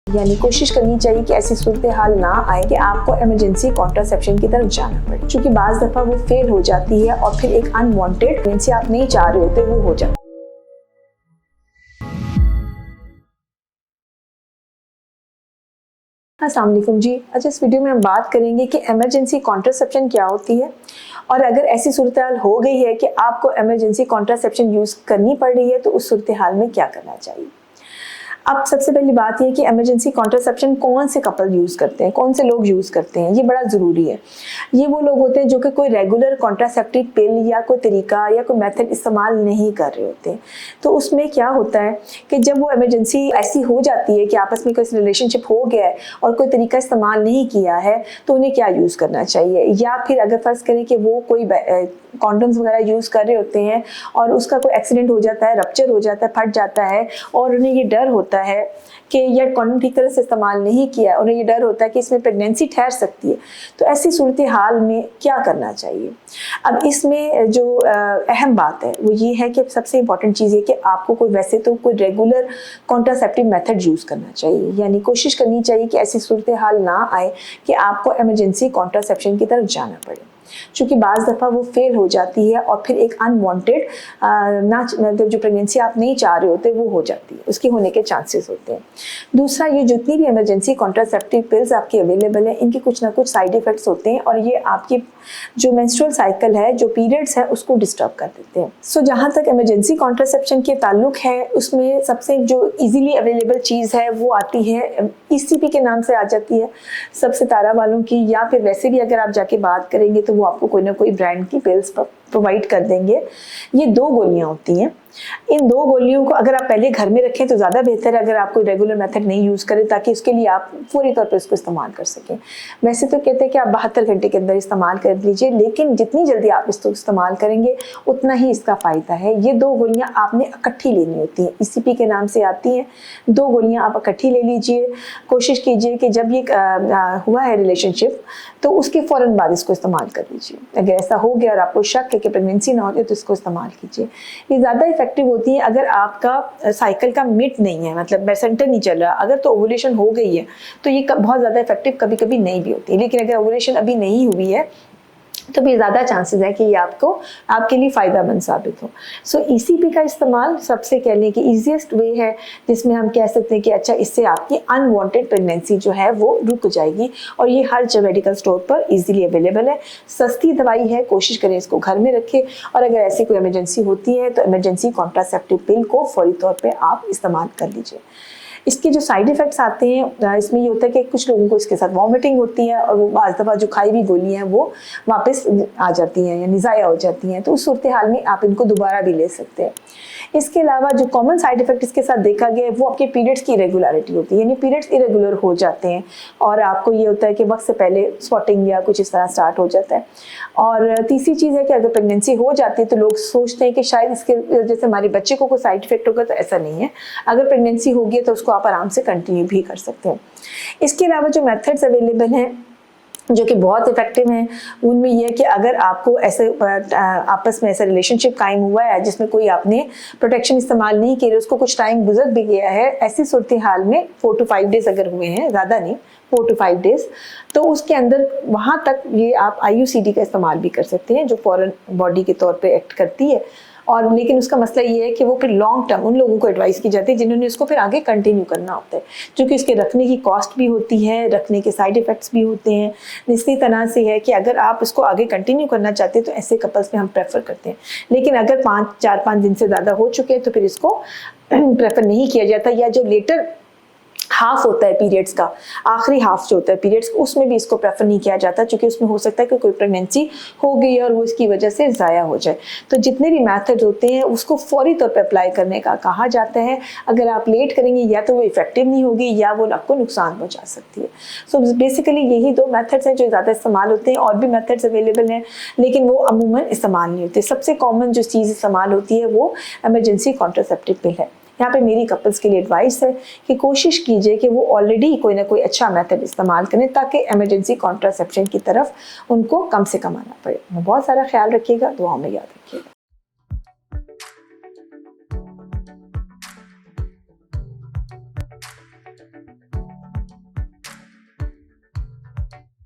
यानी कोशिश करनी चाहिए कि ऐसी सूरत हाल ना आए कि आपको इमरजेंसी कॉन्ट्रासेप्शन की तरफ जाना पड़े, क्योंकि बाज़ दफ़ा वो फेल हो जाती है और फिर एक अनवांटेड प्रेगनेंसी आप नहीं चाह रहे होते वो हो जाती है। अस्सलाम वालेकुम जी। अच्छा, इस वीडियो में हम बात करेंगे कि इमरजेंसी कॉन्ट्रासेप्शन क्या होती है और अगर ऐसी सूरत हाल हो गई है कि आपको इमरजेंसी कॉन्ट्रासेप्शन यूज़ करनी पड़ रही है तो उस सूरत हाल में क्या करना चाहिए। अब सबसे पहली बात यह कि इमरजेंसी कॉन्ट्रासेप्शन कौन से कपल यूज़ करते हैं, कौन से लोग यूज़ करते हैं, ये बड़ा ज़रूरी है। ये वो लोग होते हैं जो कि कोई रेगुलर कॉन्ट्रासेप्टिव पिल या कोई तरीका या कोई मेथड इस्तेमाल नहीं कर रहे होते हैं। तो उसमें क्या होता है कि जब वो इमरजेंसी ऐसी हो जाती है कि आपस में कोई रिलेशनशिप हो गया है और कोई तरीका इस्तेमाल नहीं किया है तो उन्हें क्या यूज़ करना चाहिए। या फिर अगर फ़र्ज़ करें कि वो कोई कॉन्डम्स वगैरह यूज़ कर रहे होते हैं और उसका कोई एक्सीडेंट हो जाता है, रप्चर हो जाता है, फट जाता है और उन्हें ये डर होता है कि यार कॉन्डम ठीक तरह से इस्तेमाल नहीं किया, उन्हें ये डर होता है कि इसमें प्रेगनेंसी ठहर सकती है, तो ऐसी सूरत हाल में क्या करना चाहिए। अब इसमें जो अहम बात है वो ये है कि सबसे इम्पॉर्टेंट चीज़ है कि आपको कोई वैसे तो कोई रेगुलर कॉन्ट्रासेप्टिव मेथड यूज़ करना चाहिए, यानी कोशिश करनी चाहिए कि ऐसी सूरत हाल ना आए कि आपको इमरजेंसी कॉन्ट्रासेप्शन की तरफ जाना पड़े, क्योंकि बाज़ दफ़ा वो फेल हो जाती है और फिर एक अनवांटेड मतलब जो प्रेगनेंसी आप नहीं चाह रहे होते वो हो जाती है, उसके होने के चांसेस होते हैं। दूसरा, ये जितनी भी इमरजेंसी कॉन्ट्रासेप्टिव पिल्स आपकी अवेलेबल है इनके कुछ ना कुछ साइड इफ़ेक्ट्स होते हैं और ये आपकी जो मेंस्ट्रुअल साइकिल है, जो पीरियड्स है, उसको डिस्टर्ब कर देते हैं। सो जहाँ तक इमरजेंसी कॉन्ट्रासेप्शन के ताल्लुक है उसमें सबसे जो ईजीली अवेलेबल चीज़ है वो आती है ECP के नाम से आ जाती है सब सितारा वालों की, या फिर वैसे भी अगर आप जाके बात करेंगे तो वो आपको कोई ना कोई ब्रांड की पिल्स प्रोवाइड कर देंगे। ये 2 गोलियां होती हैं। इन 2 गोलियों को अगर आप पहले घर में रखें तो ज़्यादा बेहतर है, अगर आप कोई रेगुलर मेथड नहीं यूज़ करें, ताकि उसके लिए आप पूरी तौर पे इसको इस्तेमाल कर सकें। वैसे तो कहते हैं कि आप 72 घंटे के अंदर इस्तेमाल कर लीजिए, लेकिन जितनी जल्दी आप इसको इस्तेमाल करेंगे उतना ही इसका फ़ायदा है। ये 2 गोलियाँ आपने इकट्ठी लेनी होती हैं, ECP के नाम से आती हैं। 2 गोलियाँ आप इकट्ठी ले लीजिए। कोशिश कीजिए कि जब ये हुआ है रिलेशनशिप तो उसके फ़ौरन बाद इसको इस्तेमाल कर लीजिए। अगर ऐसा हो गया और आपको शक है कि प्रेगनेंसी ना हो रही तो इसको इस्तेमाल कीजिए। ये ज़्यादा इफेक्टिव होती है अगर आपका साइकिल का मिड नहीं है, मतलब मेसेंटर नहीं चल रहा। अगर तो ओवुलेशन हो गई है तो ये बहुत ज़्यादा इफेक्टिव कभी कभी नहीं भी होती है, लेकिन अगर ओवुलेशन अभी नहीं हुई है तो भी ज़्यादा चांसेस है कि ये आपके लिए फ़ायदेमंद साबित हो। सो ECP का इस्तेमाल सबसे कह लें कि ईजीएस्ट वे है जिसमें हम कह सकते हैं कि अच्छा, इससे आपकी अनवांटेड प्रेगनेंसी जो है वो रुक जाएगी। और ये हर जगह मेडिकल स्टोर पर इजीली अवेलेबल है, सस्ती दवाई है। कोशिश करें इसको घर में रखें और अगर ऐसी कोई इमरजेंसी होती है तो इमरजेंसी कॉन्ट्रासेप्टिव पिल को फौरी तौर पर आप इस्तेमाल कर लीजिए। इसके जो साइड इफ़ेक्ट्स आते हैं इसमें ये होता है कि कुछ लोगों को इसके साथ वॉमिटिंग होती है और वो बाज़ दफ़ा जो खाई हुई गोलियाँ हैं वो वापस आ जाती हैं, यानी ज़ाया हो जाती हैं। तो उस सूरत हाल में आप इनको दोबारा भी ले सकते हैं। इसके अलावा जो कॉमन साइड इफ़ेक्ट इसके साथ देखा गया है वो आपके पीरियड्स की इरेगुलरिटी होती है, यानी पीरियड्स इरेगुलर हो जाते हैं और आपको ये होता है कि वक्त से पहले स्पॉटिंग या कुछ इस तरह स्टार्ट हो जाता है। और तीसरी चीज़ है कि अगर प्रेगनेंसी हो जाती है तो लोग सोचते हैं कि शायद इसके वजह से हमारे बच्चे को कोई साइड इफेक्ट होगा, तो ऐसा नहीं है। अगर प्रेगनेंसी होगी तो उसको आप आराम से कंटिन्यू भी कर सकते हैं। इसके अलावा जो मेथड्स अवेलेबल हैं जो कि बहुत इफेक्टिव हैं, उनमें यह है कि अगर आपको ऐसे आपस में ऐसा रिलेशनशिप कायम हुआ है जिसमें कोई आपने प्रोटेक्शन इस्तेमाल नहीं किया, उसको कुछ टाइम गुजर भी गया है, ऐसी सूरत हाल में 4 to 5 डेज़ अगर हुए हैं, ज़्यादा नहीं 4 to 5 डेज़, तो उसके अंदर वहाँ तक ये आप IUCD का इस्तेमाल भी कर सकते हैं जो फॉरेन बॉडी के तौर पर एक्ट करती है। और लेकिन उसका मसला ये है कि वो फिर लॉन्ग टर्म उन लोगों को एडवाइस की जाती है जिन्होंने इसको फिर आगे कंटिन्यू करना होता है, क्योंकि इसके रखने की कॉस्ट भी होती है, रखने के साइड इफ़ेक्ट्स भी होते हैं। इसी तरह से है कि अगर आप इसको आगे कंटिन्यू करना चाहते हैं तो ऐसे कपल्स में हम प्रेफर करते हैं, लेकिन अगर 4-5 दिन से ज़्यादा हो चुके हैं तो फिर इसको प्रेफर नहीं किया जाता। या जो लेटर हाफ होता है पीरियड्स का, आखिरी हाफ जो होता है पीरियड्स, उसमें भी इसको प्रेफर नहीं किया जाता, क्योंकि उसमें हो सकता है कि कोई प्रेगनेंसी हो गई है और वो इसकी वजह से ज़ाया हो जाए। तो जितने भी मेथड होते हैं उसको फौरी तौर पे अप्लाई करने का कहा जाता है। अगर आप लेट करेंगे या तो वो इफेक्टिव नहीं होगी या वो आपको नुकसान पहुँचा सकती है। सो बेसिकली यही 2 मेथड्स हैं जो ज़्यादा इस्तेमाल होते हैं। और भी मेथड्स अवेलेबल हैं लेकिन वो अमूमन इस्तेमाल नहीं होते। सबसे कॉमन जो चीज़ इस्तेमाल होती है वो इमरजेंसी कॉन्ट्रासेप्टिव पिल है। यहाँ पे मेरी कपल्स के लिए एडवाइस है कि कोशिश कीजिए कि वो ऑलरेडी कोई ना कोई अच्छा मेथड इस्तेमाल करें ताकि इमरजेंसी कॉन्ट्रासेप्शन की तरफ उनको कम से कम आना पड़े। बहुत सारा ख्याल रखिएगा, दुआओं में याद रखिएगा।